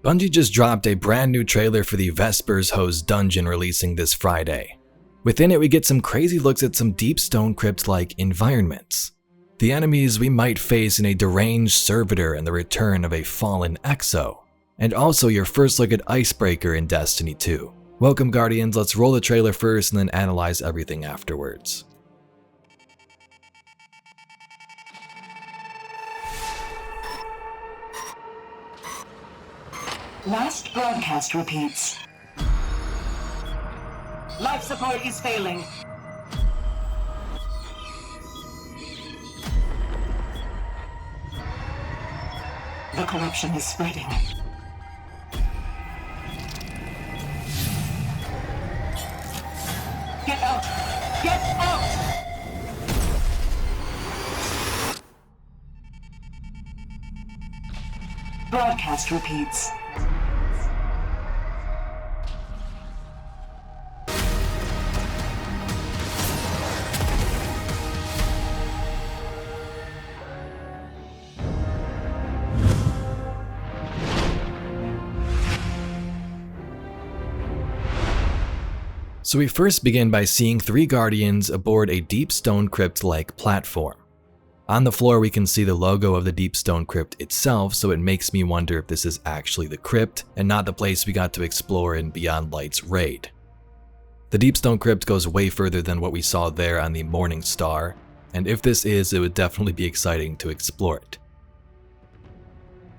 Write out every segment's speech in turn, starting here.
Bungie just dropped a brand new trailer for the Vespers host dungeon releasing this Friday. Within it we get some crazy looks at some deep stone crypt-like environments, the enemies we might face in a deranged servitor, and the return of a fallen exo, and also your first look at Icebreaker in Destiny 2. Welcome Guardians, let's roll the trailer first and then analyze everything afterwards. Last broadcast repeats. Life support is failing. The corruption is spreading. Get out! Get out! Broadcast repeats. So we first begin by seeing 3 Guardians aboard a deep stone crypt-like platform. On the floor we can see the logo of the deep stone crypt itself, so it makes me wonder if this is actually the crypt and not the place we got to explore in Beyond Light's raid. The deep stone crypt goes way further than what we saw there on the Morning Star, and if this is, it would definitely be exciting to explore it.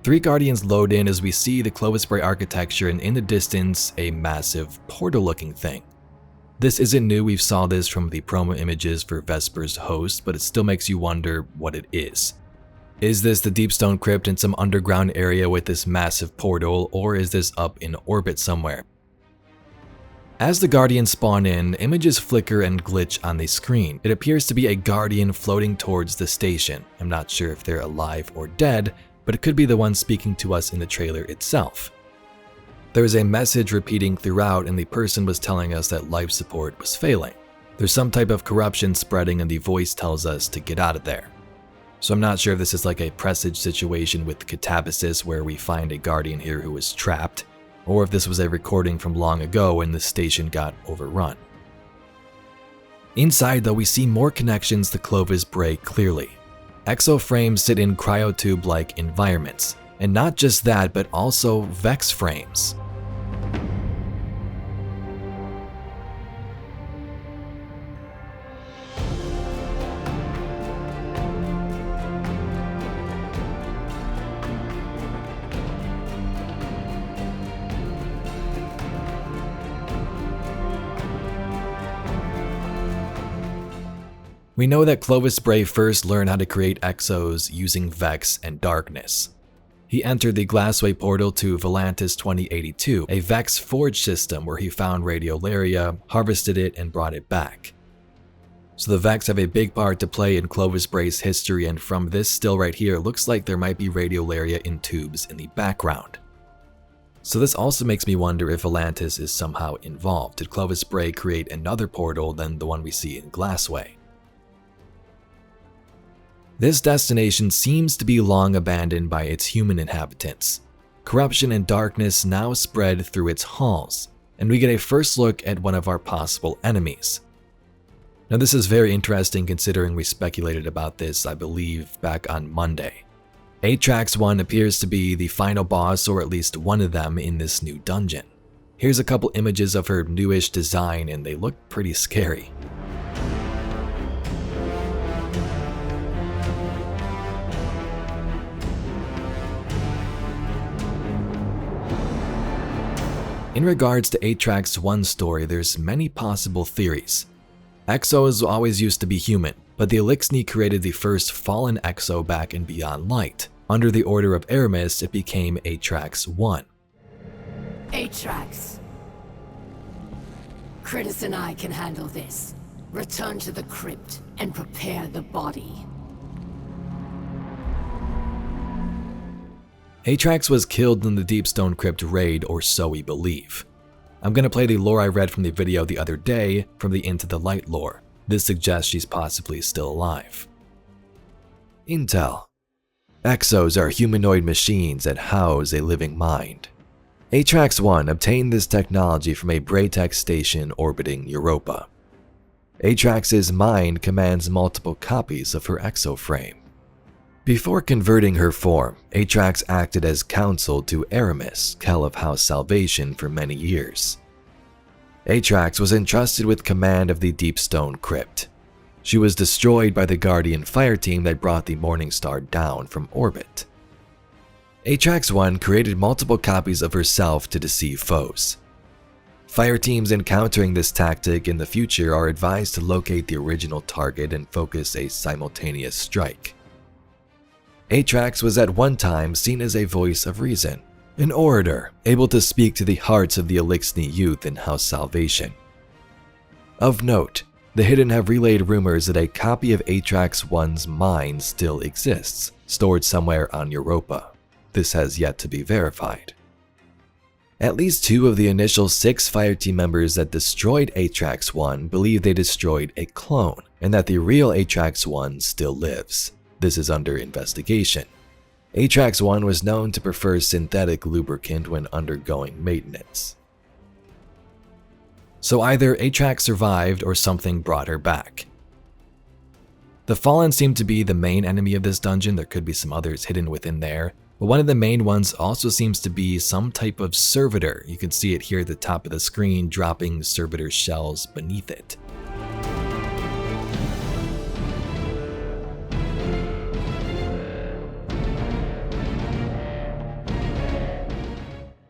3 Guardians load in as we see the Clovis Bray architecture and in the distance a massive portal looking thing. This isn't new, we saw this from the promo images for Vesper's host, but it still makes you wonder what it is. Is this the deep stone crypt in some underground area with this massive portal, or is this up in orbit somewhere? As the Guardians spawn in, images flicker and glitch on the screen. It appears to be a Guardian floating towards the station. I'm not sure if they're alive or dead, but it could be the one speaking to us in the trailer itself. There is a message repeating throughout, and the person was telling us that life support was failing. There's some type of corruption spreading and the voice tells us to get out of there. So I'm not sure if this is like a presage situation with Catabasis where we find a Guardian here who is trapped, or if this was a recording from long ago when the station got overrun. Inside though, we see more connections to Clovis Bray clearly. Exo frames sit in cryotube-like environments, and not just that, but also Vex frames. We know that Clovis Bray first learned how to create exos using Vex and Darkness. He entered the Glassway portal to Volantis 2082, a Vex forge system where he found radiolaria, harvested it, and brought it back. So the Vex have a big part to play in Clovis Bray's history, and from this still right here, it looks like there might be radiolaria in tubes in the background. So this also makes me wonder if Volantis is somehow involved. Did Clovis Bray create another portal than the one we see in Glassway? This destination seems to be long abandoned by its human inhabitants. Corruption and darkness now spread through its halls, and we get a first look at one of our possible enemies. Now this is very interesting considering we speculated about this, I believe, back on Monday. Atrax 1 appears to be the final boss, or at least one of them, in this new dungeon. Here's a couple images of her newish design and they look pretty scary. In regards to Atrax 1's story, there's many possible theories. Exos always used to be human, but the Elixni created the first fallen exo back in Beyond Light. Under the order of Aramis, it became Atrax 1. Atrax. Critus and I can handle this. Return to the crypt and prepare the body. Atrax was killed in the Deepstone Crypt raid, or so we believe. I'm gonna play the lore I read from the video the other day from the Into the Light lore. This suggests she's possibly still alive. Intel. Exos are humanoid machines that house a living mind. Atrax-1 obtained this technology from a Brays station orbiting Europa. Atrax's mind commands multiple copies of her exoframe. Before converting her form, Atrax acted as counsel to Aramis, Kell of House Salvation, for many years. Atrax was entrusted with command of the Deepstone Crypt. She was destroyed by the Guardian fire team that brought the Morningstar down from orbit. Atrax-1 created multiple copies of herself to deceive foes. Fire teams encountering this tactic in the future are advised to locate the original target and focus a simultaneous strike. Atrax was at one time seen as a voice of reason, an orator able to speak to the hearts of the Elixni youth in House Salvation. Of note, the Hidden have relayed rumors that a copy of Atrax-1's mind still exists, stored somewhere on Europa. This has yet to be verified. At least 2 of the initial 6 fireteam members that destroyed Atrax-1 believe they destroyed a clone, and that the real Atrax-1 still lives. This is under investigation. Atrax-1 was known to prefer synthetic lubricant when undergoing maintenance. So either Atrax survived or something brought her back. The Fallen seem to be the main enemy of this dungeon. There could be some others hidden within there, but one of the main ones also seems to be some type of servitor. You can see it here at the top of the screen, dropping servitor shells beneath it.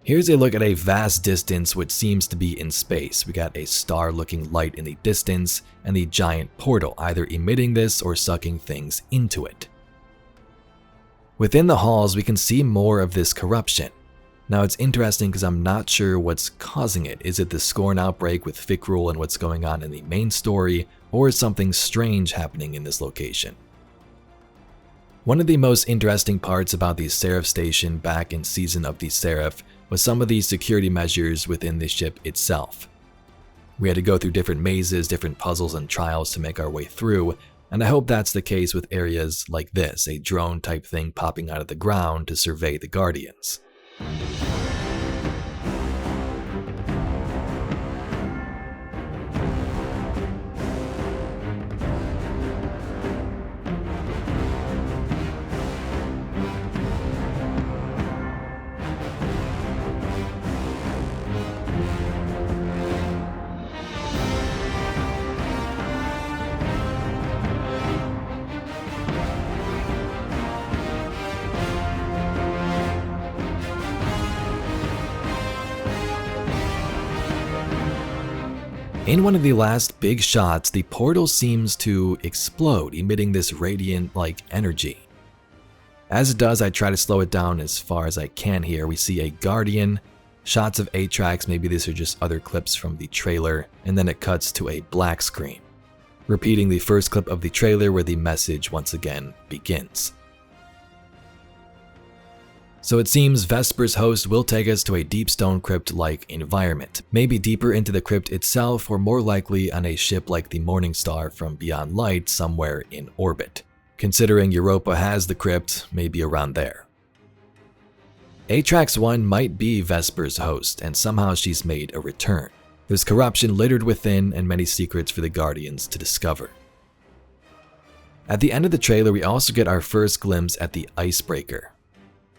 Here's a look at a vast distance which seems to be in space. We got a star-looking light in the distance and the giant portal, either emitting this or sucking things into it. Within the halls, we can see more of this corruption. Now it's interesting because I'm not sure what's causing it. Is it the Scorn outbreak with Fikrul and what's going on in the main story, or is something strange happening in this location? One of the most interesting parts about the Seraph station back in Season of the Seraph was some of the security measures within the ship itself. We had to go through different mazes, different puzzles and trials to make our way through, and I hope that's the case with areas like this, a drone type thing popping out of the ground to survey the Guardians. In one of the last big shots, the portal seems to explode, emitting this radiant-like energy. As it does, I try to slow it down as far as I can here. We see a Guardian, shots of Atrax, maybe these are just other clips from the trailer, and then it cuts to a black screen, repeating the first clip of the trailer where the message once again begins. So it seems Vesper's host will take us to a deep stone crypt-like environment, maybe deeper into the crypt itself, or more likely on a ship like the Morningstar from Beyond Light somewhere in orbit. Considering Europa has the crypt, maybe around there. Atrax-1 might be Vesper's host, and somehow she's made a return. There's corruption littered within and many secrets for the Guardians to discover. At the end of the trailer, we also get our first glimpse at the Icebreaker.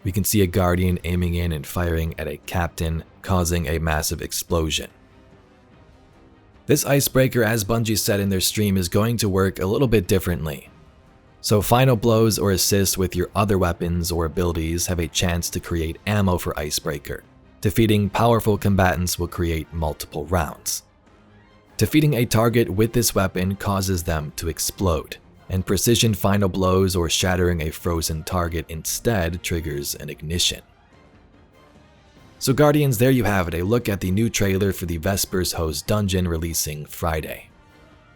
We can see a Guardian aiming in and firing at a captain, causing a massive explosion. This Icebreaker, as Bungie said in their stream, is going to work a little bit differently. So final blows or assists with your other weapons or abilities have a chance to create ammo for Icebreaker. Defeating powerful combatants will create multiple rounds. Defeating a target with this weapon causes them to explode, and precision final blows or shattering a frozen target instead triggers an ignition. So Guardians, there you have it, a look at the new trailer for the Vespers host dungeon releasing Friday.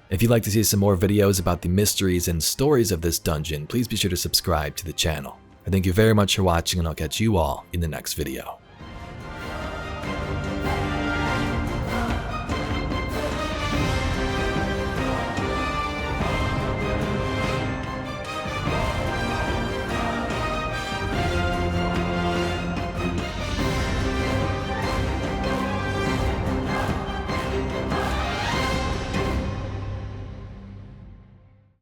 If you'd like to see some more videos about the mysteries and stories of this dungeon, please be sure to subscribe to the channel. I thank you very much for watching, and I'll catch you all in the next video.